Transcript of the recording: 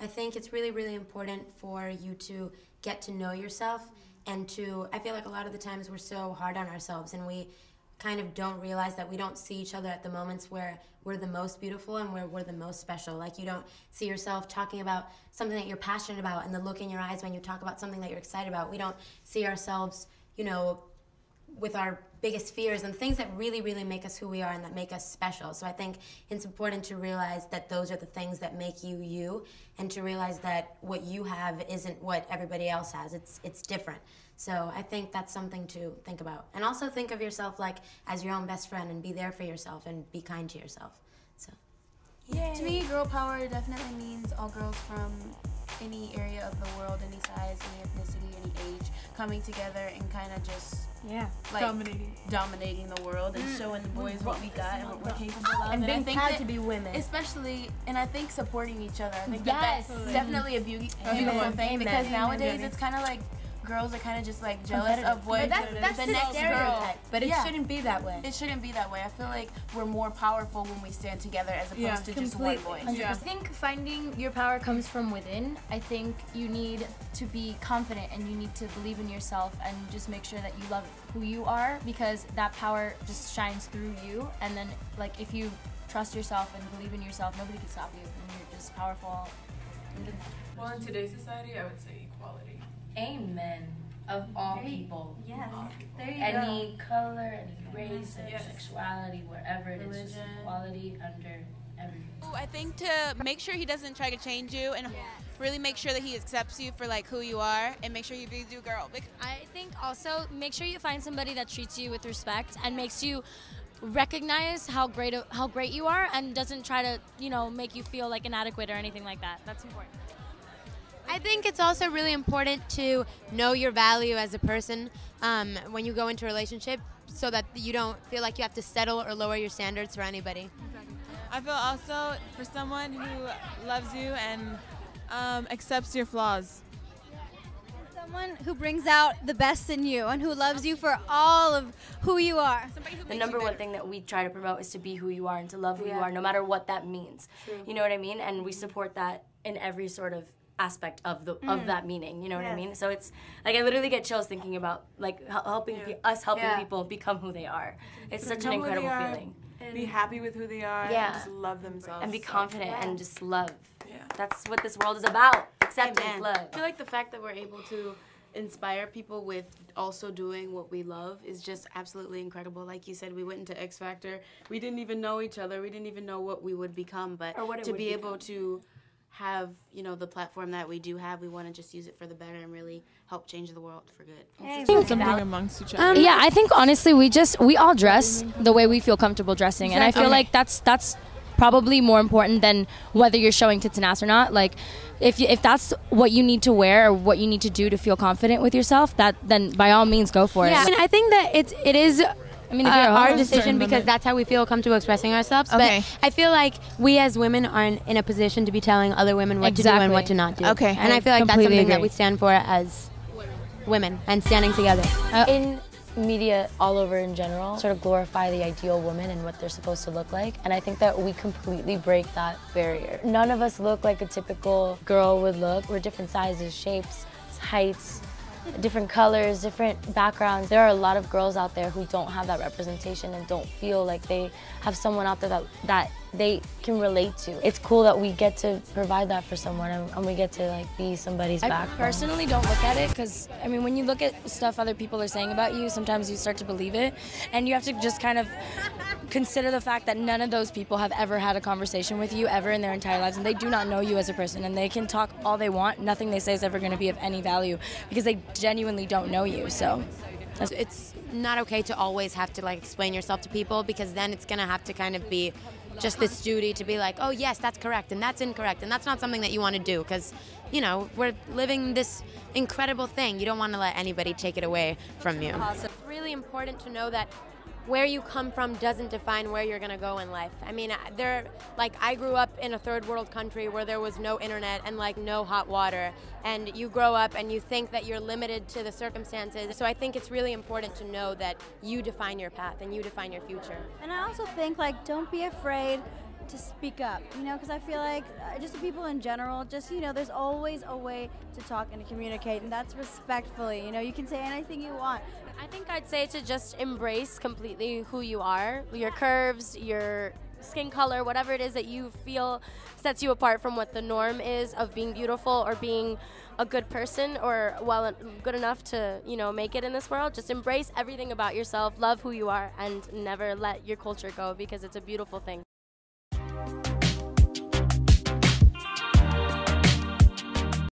think it's really, really important for you to get to know yourself and I feel like a lot of the times we're so hard on ourselves and we kind of don't realize that we don't see each other at the moments where we're the most beautiful and where we're the most special. Like you don't see yourself talking about something that you're passionate about and the look in your eyes when you talk about something that you're excited about. We don't see ourselves, you know, with our biggest fears and things that really, really make us who we are and that make us special. So I think it's important to realize that those are the things that make you you, and to realize that what you have isn't what everybody else has. It's different. So I think that's something to think about. And also think of yourself like as your own best friend and be there for yourself and be kind to yourself. So. Yay. To me, girl power definitely means all girls from any area of the world, any size, any ethnicity, any age, coming together and kind of just like dominating the world and showing the boys what we got and what we're capable of. And being proud to be women. Especially, and I think supporting each other. I think that's definitely a beautiful thing because nowadays it's kind of like girls are kind of just like jealous of what that's the next girl. But it shouldn't be that way. It shouldn't be that way. I feel like we're more powerful when we stand together as opposed to just one voice. I think finding your power comes from within. I think you need to be confident and you need to believe in yourself and just make sure that you love who you are, because that power just shines through you. And then like if you trust yourself and believe in yourself, nobody can stop you and you're just powerful. Well, in today's society, I would say equality. Amen. Of all people. Yes. There you any color, any race, any sexuality, wherever it is, just equality under everything. I think to make sure he doesn't try to change you and really make sure that he accepts you for like who you are and make sure you be a girl. I think also make sure you find somebody that treats you with respect and makes you recognize how great you are and doesn't try to, you know, make you feel like inadequate or anything like that. That's important. I think it's also really important to know your value as a person when you go into a relationship so that you don't feel like you have to settle or lower your standards for anybody. I feel also for someone who loves you and accepts your flaws. Someone who brings out the best in you and who loves you for all of who you are. The number one thing that we try to promote is to be who you are and to love who you are, no matter what that means. You know what I mean? And we support that in every sort of aspect of that meaning, you know what I mean? So it's like I literally get chills thinking about like helping people become who they are. It's such an incredible feeling. Be happy with who they are and just love themselves. And be confident and just love. That's what this world is about. Acceptance, love. I feel like the fact that we're able to inspire people with also doing what we love is just absolutely incredible. Like you said, we went into X Factor. We didn't even know each other. We didn't even know what we would become, but to be able to have, you know, the platform that we do have, we want to just use it for the better and really help change the world for good. Something amongst each other. Yeah, I think honestly we all dress the way we feel comfortable dressing, and I feel like that's probably more important than whether you're showing tits and ass or not. Like if that's what you need to wear or what you need to do to feel confident with yourself, then by all means go for it. Yeah, I think that it is our decision because that's how we feel comfortable expressing ourselves. But I feel like we as women aren't in a position to be telling other women what to do and what to not do. And I feel like that's something that we stand for as women and standing together. In media all over in general sort of glorify the ideal woman and what they're supposed to look like, and I think that we completely break that barrier. None of us look like a typical girl would look. We're different sizes, shapes, heights, different colors, different backgrounds. There are a lot of girls out there who don't have that representation and don't feel like they have someone out there that they can relate to. It's cool that we get to provide that for someone and we get to like be somebody's backbone. I personally don't look at it because, I mean, when you look at stuff other people are saying about you, sometimes you start to believe it, and you have to just kind of consider the fact that none of those people have ever had a conversation with you ever in their entire lives, and they do not know you as a person, and they can talk all they want. Nothing they say is ever going to be of any value because they genuinely don't know you. So it's not okay to always have to like explain yourself to people, because then it's going to have to kind of be just this duty to be like, oh yes, that's correct and that's incorrect, and that's not something that you want to do, because, you know, we're living this incredible thing. You don't want to let anybody take it away from you. It's really important to know that where you come from doesn't define where you're going to go in life. I mean, I grew up in a third world country where there was no internet and like no hot water, and you grow up and you think that you're limited to the circumstances. So I think it's really important to know that you define your path and you define your future. And I also think, like, don't be afraid to speak up, you know, because I feel like just the people in general, just, you know, there's always a way to talk and to communicate, and that's respectfully. You know, you can say anything you want. I think I'd say to just embrace completely who you are, your curves, your skin color, whatever it is that you feel sets you apart from what the norm is of being beautiful or being a good person or good enough to, you know, make it in this world. Just embrace everything about yourself, love who you are, and never let your culture go, because it's a beautiful thing.